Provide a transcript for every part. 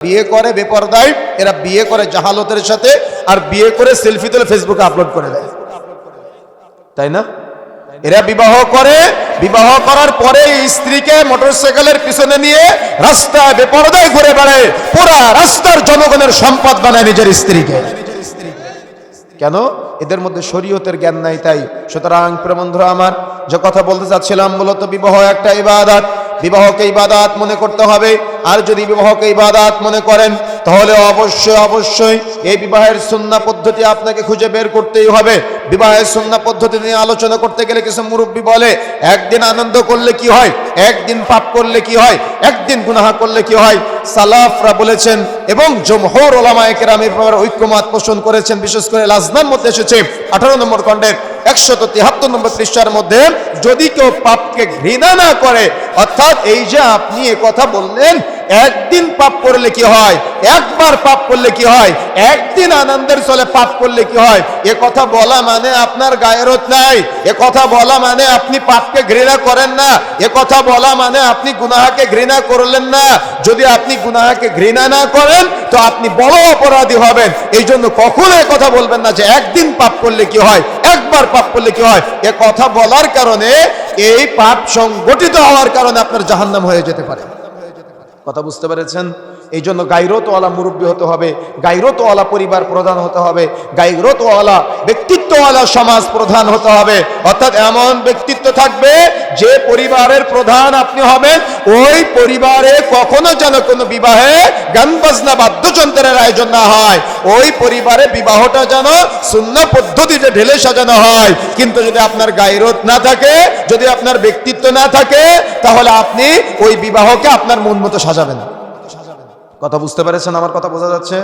বিয়ে করে বেপরদায়, এরা বিয়ে করে জাহালতের সাথে, আর বিয়ে করে সেলফি তুলে ফেসবুকে আপলোড করে দেয়, তাই না? এরা বিবাহ করে, বিবাহ করার পরে স্ত্রীকে মোটরসাইকেলের পিছনে নিয়ে রাস্তায় বেপরদায় ঘুরে বেড়ায়, পুরা রাস্তার জনগণের সম্পদ বানায় নিজের স্ত্রীকে। কেন? এদের মধ্যে শরীয়তের জ্ঞান নাই। তাই সুতরাং প্রিয় বন্ধুরা আমার, যে কথা বলতে চাচ্ছিলাম, মূলত বিবাহ একটা ইবাদত, বিবাহকে ইবাদত মনে করতে হবে। আর যদি বিবাহকে ইবাদত মনে করেন, তাহলে অবশ্যই অবশ্যই এই বিবাহের সুন্নাহ পদ্ধতি আপনাকে খুঁজে বের করতেই হবে। বিবাহের সুন্নাহ পদ্ধতি নিয়ে আলোচনা করতে গেলে কিছু মুরব্বী বলে, একদিন আনন্দ করলে কি হয়, একদিন পাপ করলে কি হয়, একদিন গুনাহ করলে কি হয়। সালাফরা বলেছেন এবং জমহুর উলামায়ে কেরাম এর ব্যাপারে ঐক্যমত পোষণ করেছেন। বিশেষ করে লাজনার মধ্যে এসেছে 18 নম্বর খণ্ডের 173 নম্বর পৃষ্ঠার মধ্যে, যদি কেউ পাপকে ঘৃণা না করে, অর্থাৎ এই যে আপনি এ কথা বললেন, একদিন পাপ করলে কি হয়, একবার পাপ করলে কি হয়, একদিন আনন্দের চলে পাপ করলে কি হয়, এ কথা বলা মানে আপনার গায়রত নাই, এ কথা বলা মানে আপনি পাপকে ঘৃণা করেন না, এ কথা বলা মানে আপনি গুনাহকে ঘৃণা করলেন না। যদি আপনি গুনাহকে ঘৃণা না করেন, তো আপনি বড় অপরাধী হবেন। এই জন্য কখনো এ কথা বলবেন না যে একদিন পাপ করলে কি হয়, একবার পাপ করলে কি হয়। এ কথা বলার কারণে, এই পাপ সংগঠিত হওয়ার কারণে আপনার জাহান্নাম হয়ে যেতে পারে। কথা বুঝতে পেরেছেন? এই জন্য গায়রতওয়ালা মুরব্বী হতে হবে, গায়রতওয়ালা পরিবার প্রধান হতে হবে, গায়রতওয়ালা ব্যক্তিত্বওয়ালা সমাজ প্রধান হতে হবে। অর্থাৎ এমন ব্যক্তিত্ব থাকবে, যে পরিবারের প্রধান আপনি হবেন, ওই পরিবারে কখনো যেন কোনো বিবাহে গান বাজনা বাদ্যযন্ত্রের আয়োজন না হয়, ওই পরিবারে বিবাহটা যেন সুন্নাহ পদ্ধতিতে ঢেলে সাজানো হয়। কিন্তু যদি আপনার গায়রত না থাকে, যদি আপনার ব্যক্তিত্ব না থাকে, তাহলে আপনি ওই বিবাহকে আপনার মন মতো সাজাবেন। কথা বুঝতে পেরেছেন? আমার কথা বোঝা যাচ্ছে?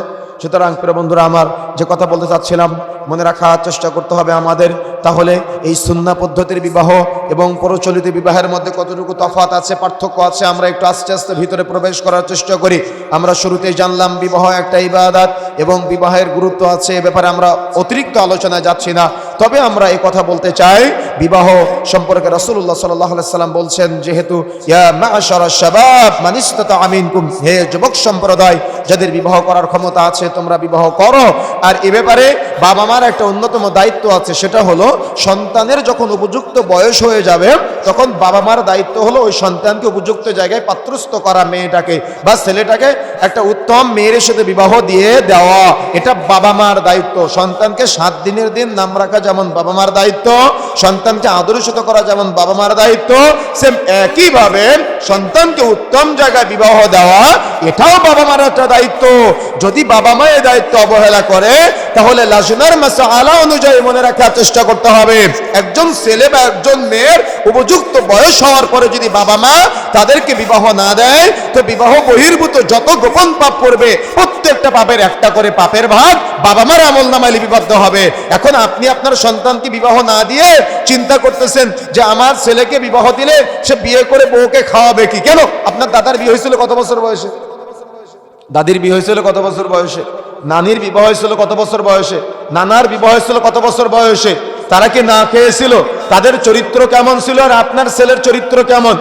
সুতরাং প্রিয় বন্ধুরা আমার, যে কথা বলতে চাচ্ছিলাম, মনে রাখার চেষ্টা করতে হবে আমাদের, তাহলে এই সুন্নাহ পদ্ধতির বিবাহ এবং প্রচলিত বিবাহের মধ্যে কতটুকু তফাৎ আছে, পার্থক্য আছে, আমরা একটু আস্তে আস্তে ভিতরে প্রবেশ করার চেষ্টা করি। আমরা শুরুতেই জানলাম বিবাহ একটা ইবাদত এবং বিবাহের গুরুত্ব আছে, এ ব্যাপারে আমরা অতিরিক্ত আলোচনায় যাচ্ছি না। তবে আমরা এই কথা বলতে চাই, বিবাহ সম্পর্কে রাসূলুল্লাহ সাল্লাল্লাহু আলাইহি সাল্লাম বলছেন, যেহেতু ইয়া মা'শারাশ শাবাব মান ইসতাতা মিনকুম, হে যুবক সম্প্রদায়, যাদের বিবাহ করার ক্ষমতা আছে তোমরা বিবাহ করো। আর এ ব্যাপারে বাবা মার একটা অন্যতম দায়িত্ব আছে, সেটা হলো সন্তানের যখন উপযুক্ত বয়স হয়ে যাবে, তখন বাবা মার দায়িত্ব হলো ওই সন্তানকে উপযুক্ত জায়গায় পাত্রস্থ করা, মেয়েটাকে বা ছেলেটাকে একটা উত্তম মেয়ের সাথে বিবাহ দিয়ে দেওয়া। এটা বাবা মার দায়িত্ব। সন্তানকে 7 দিনের দিন নাম রাখা যেমন বাবা মার দায়িত্ব, সন্তানকে আদর্শিত করা যেমন বাবা মার দায়িত্ব, সেম একইভাবে সন্তানকে উত্তম জায়গায় বিবাহ দেওয়া, এটাও বাবা মার একটা দায়িত্ব। যদি বাবা মা এই দায়িত্ব অবহেলা করে, তাহলে লাজনার মাসআলা অনুযায়ী মনে রাখার চেষ্টা করতে হবে, একজন ছেলে বা একজন মেয়ের উপযুক্ত বয়স হওয়ার পরে যদি বাবা মা তাদেরকে বিবাহ না দেয়, তো বিবাহ বহির্ভূত যত গোপন পাপ করবে, প্রত্যেকটা পাপের একটা করে পাপের ভাগ বাবা মার আমলনামায় লিপিবদ্ধ হবে। এখন আপনি আপনার সন্তানকে বিবাহ না দিয়ে চিন্তা করতেছেন যে আমার ছেলেকে বিবাহ দিলে সে বিয়ে করে বউকে খাওয়াবে কি? কেন? আপনার দাদার বিয়ে হয়েছিল কত বছর বয়সে? দাদির বিয়ে হয়েছিল কত বছর বয়সে? নানির বিবাহ হয়েছিল কত বছর বয়সে? নানার বিবাহ হয়েছিল কত বছর বয়সে? তারা কি না খেয়েছিল? তাদের চরিত্র কেমন ছিল আর আপনার ছেলের চরিত্র কেমন?